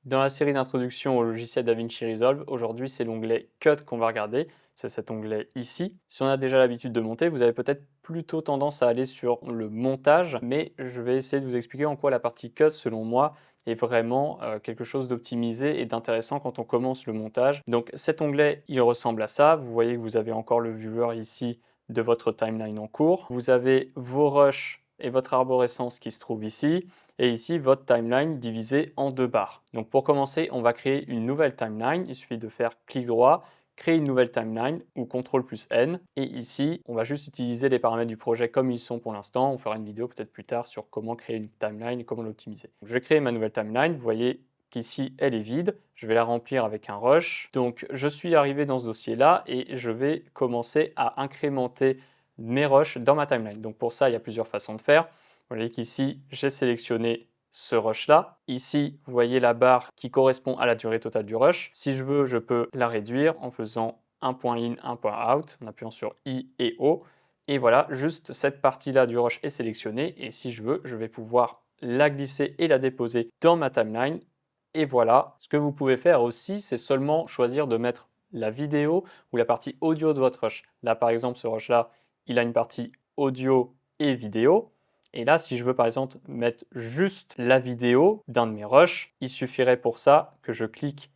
Dans la série d'introduction au logiciel DaVinci Resolve, aujourd'hui c'est l'onglet Cut qu'on va regarder, c'est cet onglet ici. Si on a déjà l'habitude de monter, vous avez peut-être plutôt tendance à aller sur le montage, mais je vais essayer de vous expliquer en quoi la partie Cut, selon moi, est vraiment quelque chose d'optimisé et d'intéressant quand on commence le montage. Donc cet onglet, il ressemble à ça. Vous voyez que vous avez encore le viewer ici de votre timeline en cours. Vous avez vos rushs et votre arborescence qui se trouve ici. Et ici, votre timeline divisée en deux barres. Donc pour commencer, on va créer une nouvelle timeline. Il suffit de faire clic droit, créer une nouvelle timeline ou CTRL plus N. Et ici, on va juste utiliser les paramètres du projet comme ils sont pour l'instant. On fera une vidéo peut-être plus tard sur comment créer une timeline et comment l'optimiser. Je vais créer ma nouvelle timeline. Vous voyez qu'ici, elle est vide. Je vais la remplir avec un rush. Donc je suis arrivé dans ce dossier-là et je vais commencer à incrémenter mes rushs dans ma timeline. Donc pour ça, il y a plusieurs façons de faire. Vous voyez qu'ici, j'ai sélectionné ce rush-là. Ici, vous voyez la barre qui correspond à la durée totale du rush. Si je veux, je peux la réduire en faisant un point in, un point out, en appuyant sur I et O. Et voilà, juste cette partie-là du rush est sélectionnée. Et si je veux, je vais pouvoir la glisser et la déposer dans ma timeline. Et voilà, ce que vous pouvez faire aussi, c'est seulement choisir de mettre la vidéo ou la partie audio de votre rush. Là, par exemple, ce rush-là, il a une partie audio et vidéo. Et là, si je veux par exemple mettre juste la vidéo d'un de mes rushs, il suffirait pour ça que je clique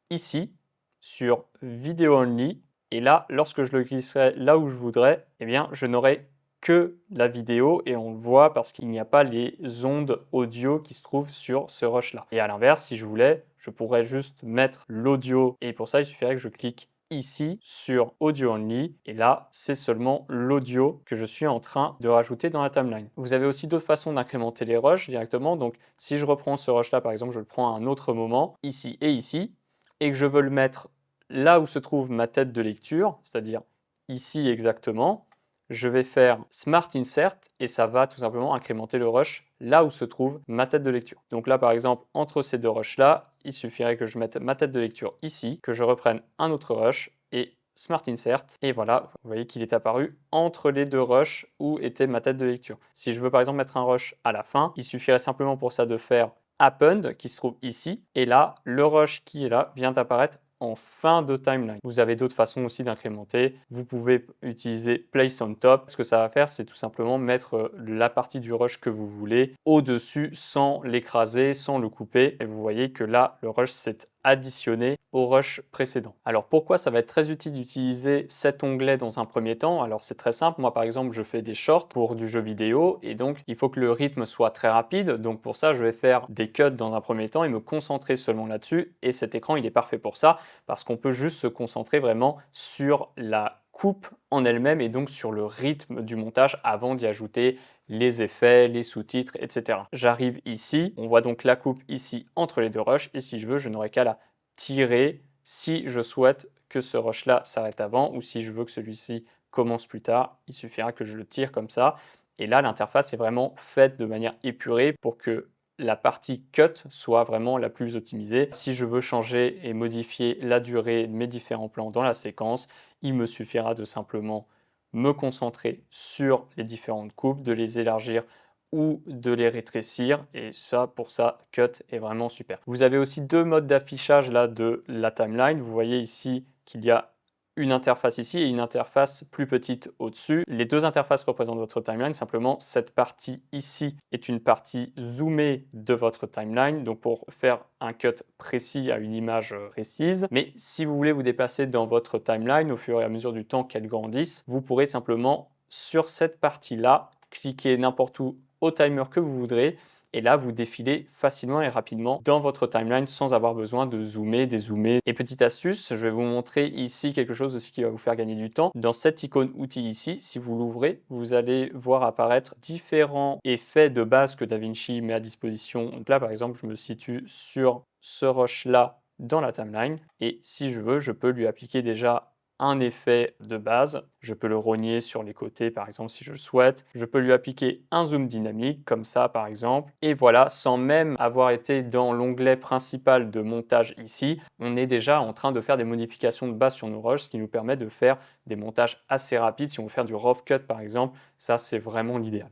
ici sur Video Only. Et là, lorsque je le glisserai là où je voudrais, eh bien, je n'aurai que la vidéo et on le voit parce qu'il n'y a pas les ondes audio qui se trouvent sur ce rush-là. Et à l'inverse, si je voulais, je pourrais juste mettre l'audio et pour ça, il suffirait que je clique ici sur Audio Only et là, c'est seulement l'audio que je suis en train de rajouter dans la timeline. Vous avez aussi d'autres façons d'incrémenter les rushs directement. Donc, si je reprends ce rush-là, par exemple, je le prends à un autre moment, ici et que je veux le mettre là où se trouve ma tête de lecture, c'est-à-dire ici exactement, je vais faire Smart Insert et ça va tout simplement incrémenter le rush là où se trouve ma tête de lecture. Donc là, par exemple, entre ces deux rushs-là, il suffirait que je mette ma tête de lecture ici, que je reprenne un autre rush et Smart Insert. Et voilà, vous voyez qu'il est apparu entre les deux rushs où était ma tête de lecture. Si je veux par exemple mettre un rush à la fin, il suffirait simplement pour ça de faire Append qui se trouve ici. Et là, le rush qui est là vient apparaître en fin de timeline. Vous avez d'autres façons aussi d'incrémenter. Vous pouvez utiliser Place on Top. Ce que ça va faire, c'est tout simplement mettre la partie du rush que vous voulez au-dessus sans l'écraser, sans le couper. Et vous voyez que là, le rush s'est additionné au rush précédent. Alors pourquoi ça va être très utile d'utiliser cet onglet dans un premier temps? Alors c'est très simple, moi par exemple je fais des shorts pour du jeu vidéo et donc il faut que le rythme soit très rapide, donc pour ça je vais faire des cuts dans un premier temps et me concentrer seulement là-dessus et cet écran il est parfait pour ça parce qu'on peut juste se concentrer vraiment sur la coupe en elle-même et donc sur le rythme du montage avant d'y ajouter les effets, les sous-titres, etc. J'arrive ici, on voit donc la coupe ici entre les deux rushs et si je veux, je n'aurai qu'à la tirer si je souhaite que ce rush-là s'arrête avant ou si je veux que celui-ci commence plus tard, il suffira que je le tire comme ça. Et là, l'interface est vraiment faite de manière épurée pour que la partie cut soit vraiment la plus optimisée. Si je veux changer et modifier la durée de mes différents plans dans la séquence, il me suffira de simplement me concentrer sur les différentes coupes, de les élargir ou de les rétrécir et ça pour ça Cut est vraiment super. Vous avez aussi deux modes d'affichage là de la timeline. Vous voyez ici qu'il y a une interface ici et une interface plus petite au-dessus. Les deux interfaces représentent votre timeline. Simplement, cette partie ici est une partie zoomée de votre timeline, donc pour faire un cut précis à une image précise. Mais si vous voulez vous déplacer dans votre timeline au fur et à mesure du temps qu'elle grandisse, vous pourrez simplement sur cette partie-là cliquer n'importe où au timer que vous voudrez et là, vous défilez facilement et rapidement dans votre timeline sans avoir besoin de zoomer, dézoomer. Et petite astuce, je vais vous montrer ici quelque chose aussi qui va vous faire gagner du temps. Dans cette icône outil ici, si vous l'ouvrez, vous allez voir apparaître différents effets de base que DaVinci met à disposition. Donc là, par exemple, je me situe sur ce rush-là dans la timeline. Et si je veux, je peux lui appliquer déjà un effet de base. Je peux le rogner sur les côtés, par exemple, si je le souhaite. Je peux lui appliquer un zoom dynamique, comme ça, par exemple. Et voilà, sans même avoir été dans l'onglet principal de montage ici, on est déjà en train de faire des modifications de base sur nos rushs, ce qui nous permet de faire des montages assez rapides. Si on veut faire du rough cut, par exemple, ça, c'est vraiment l'idéal.